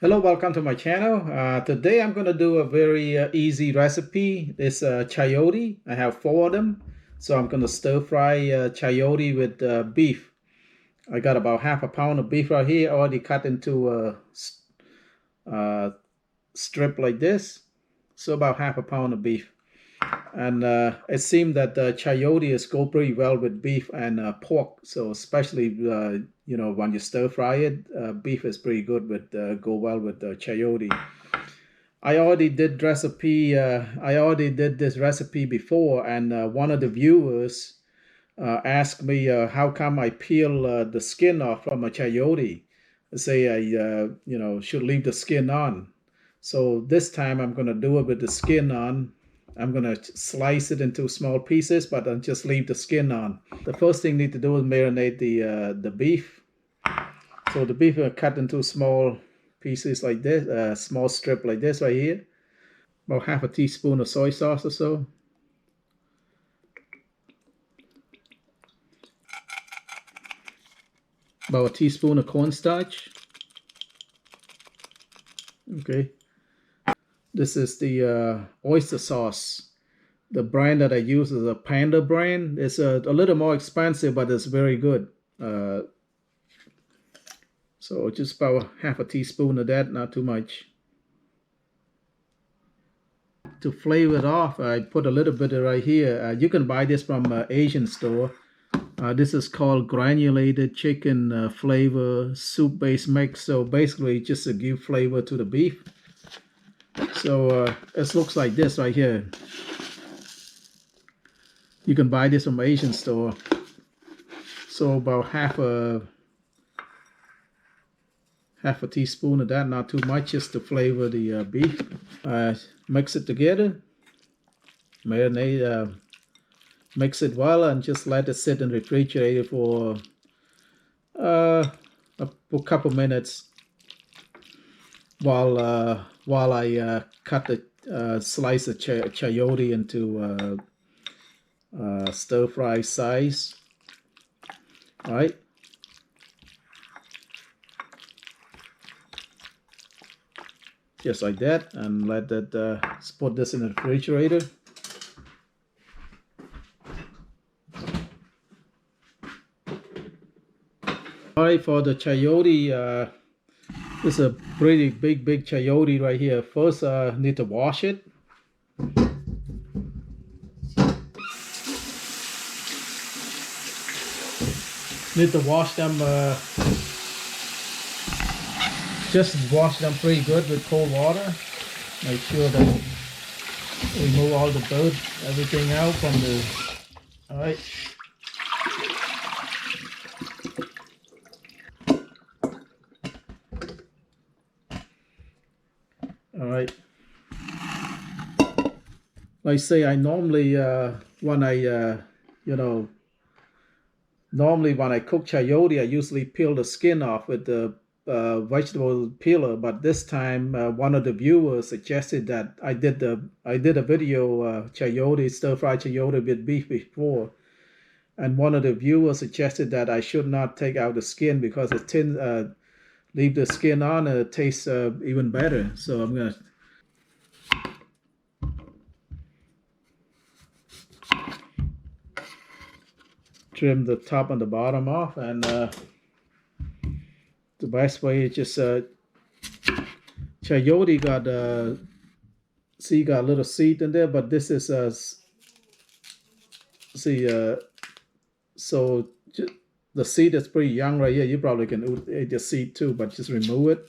Hello, welcome to my channel. Today I'm going to do a very easy recipe. It's chayote. I have four of them. So I'm going to stir fry chayote with beef. I got about half a pound of beef right here, already cut into a strip like this. So about half a pound of beef. And it seemed that chayote is go pretty well with beef and pork. So especially when you stir fry it, beef is pretty good with go well with chayote. I already did recipe. I already did this recipe before, and one of the viewers asked me how come I peel the skin off from a chayote. Say I should leave the skin on. So this time I'm gonna do it with the skin on. I'm gonna slice it into small pieces, but I'll just leave the skin on. The first thing you need to do is marinate the beef. So the beef are cut into small pieces like this, small strip like this right here. About half a teaspoon of soy sauce or so. About a teaspoon of cornstarch. Okay. This is the oyster sauce. The brand that I use is a Panda brand. It's a little more expensive, but it's very good. So just about half a teaspoon of that, not too much. To flavor it off, I put a little bit right here. You can buy this from an Asian store. This is called granulated chicken flavor soup-based mix. So basically, just to give flavor to the beef. So it looks like this right here. You can buy this from an Asian store. So about half a teaspoon of that, not too much, just to flavor the beef. Mix it together. Marinate. Mix it well and just let it sit in the refrigerator for a couple minutes while I cut the slice of chayote into stir fry size. All right. Just like that, and let that put this in the refrigerator. All right, for the chayote, this is a pretty big chayote right here. First, need to wash it. Need to wash them. Just wash them pretty good with cold water. Make sure that remove all the dirt, everything out from the. All right. All right. Like say, I normally when I normally when I cook chayote, I usually peel the skin off with the vegetable peeler. But this time, one of the viewers suggested that I did a video chayote stir fry chayote with beef before, and one of the viewers suggested that I should not take out the skin because it leave the skin on and it tastes even better. So I'm gonna trim the top and the bottom off, and the best way is just chayote got see got a little seed in there, but this is see so the seed is pretty young right here. You probably can eat the seed too, but just remove it.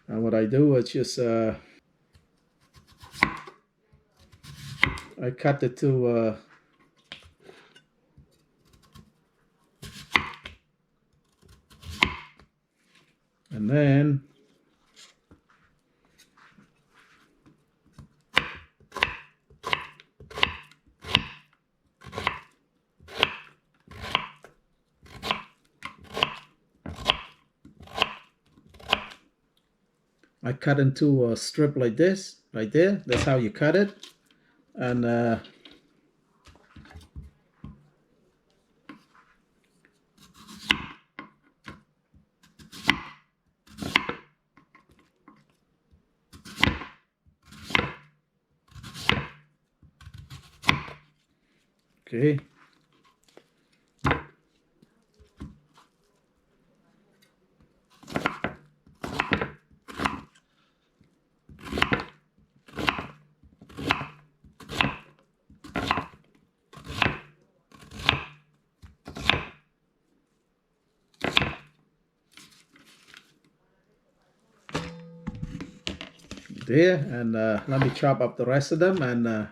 And what I do is just I cut it to and then I cut into a strip like this right there. That's how you cut it. And Okay. There, and let me chop up the rest of them. And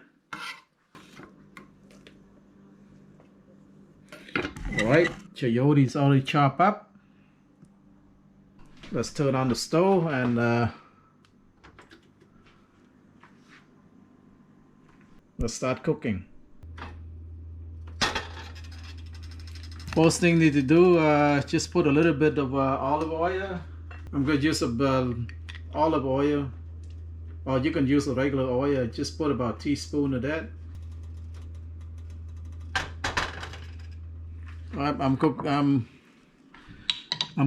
all right, chayote's already chopped up. Let's turn on the stove and let's start cooking. First thing you need to do, just put a little bit of olive oil. I'm going to use olive oil, or you can use a regular oil. Just put about a teaspoon of that. I'm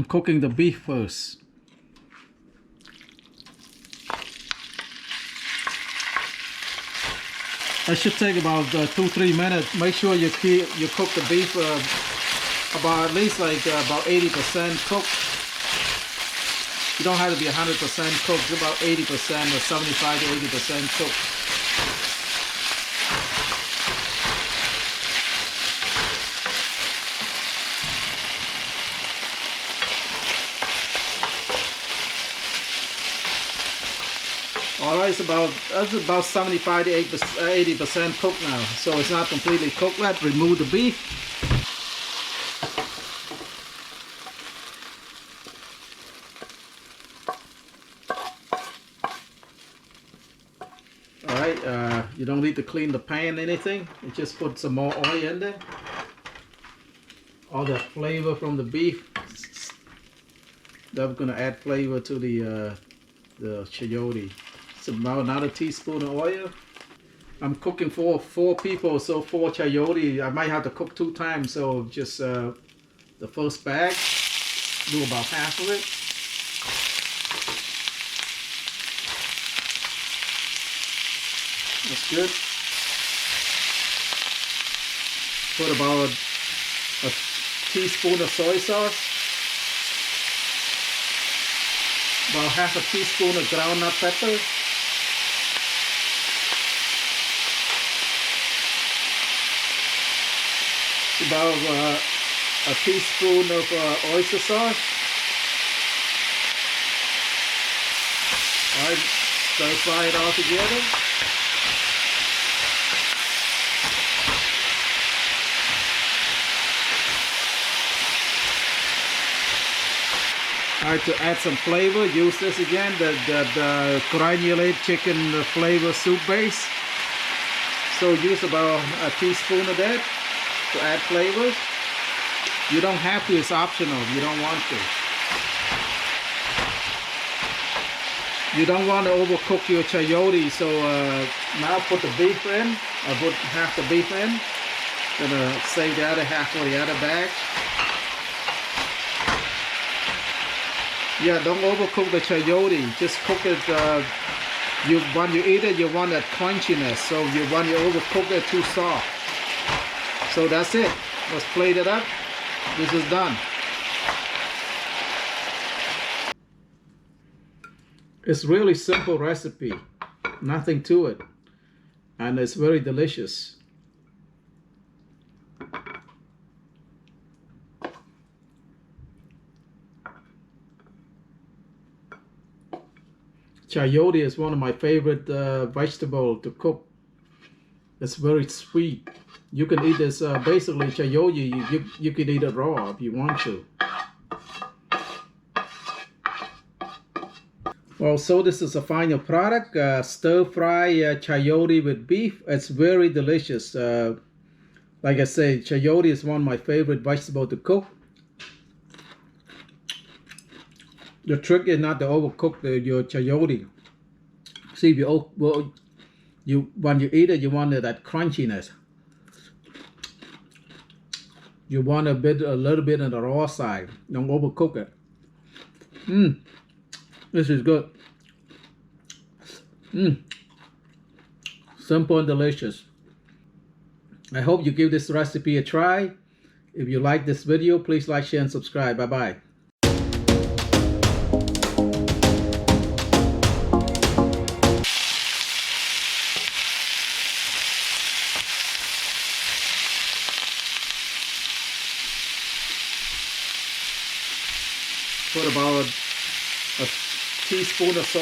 cooking the beef first. That should take about 2-3 minutes. Make sure you cook the beef about at least like about 80% cooked. You don't have to be 100% cooked. It's about 80% or 75 to 80% cooked. Alright, that's about 75 to 80% cooked now. So it's not completely cooked yet. Remove the beef. Alright, you don't need to clean the pan or anything. You just put some more oil in there. All the flavor from the beef, that's gonna add flavor to the chayote. It's about another teaspoon of oil. I'm cooking for 4 people, so 4 chayote. I might have to cook 2 times, so just the first bag, do about half of it. That's good. Put about a teaspoon of soy sauce. About half a teaspoon of ground nut pepper. About a teaspoon of oyster sauce. Alright, stir fry it all together. Alright, to add some flavor, use this again, the granulated chicken flavor soup base. So use about a teaspoon of that to add flavors. You don't have to, it's optional, you don't want to. You don't want to overcook your chayote, so now put the beef in. I put half the beef in. Gonna save the other half for the other bag. Yeah, don't overcook the chayote. Just cook it. When you eat it, you want that crunchiness. So when you overcook it, too soft. So that's it. Let's plate it up. This is done. It's really simple recipe. Nothing to it, and it's very delicious. Chayote is one of my favorite vegetables to cook. It's very sweet. You can eat this, basically chayote, you can eat it raw if you want to. Well, so this is a final product, stir fry chayote with beef. It's very delicious. Like I say, chayote is one of my favorite vegetables to cook. The trick is not to overcook your chayote. See, if when you eat it, you want that crunchiness. You want a little bit on the raw side. Don't overcook it. This is good. Simple and delicious. I hope you give this recipe a try. If you like this video, please like, share, and subscribe. Bye-bye. Put about a teaspoon of soy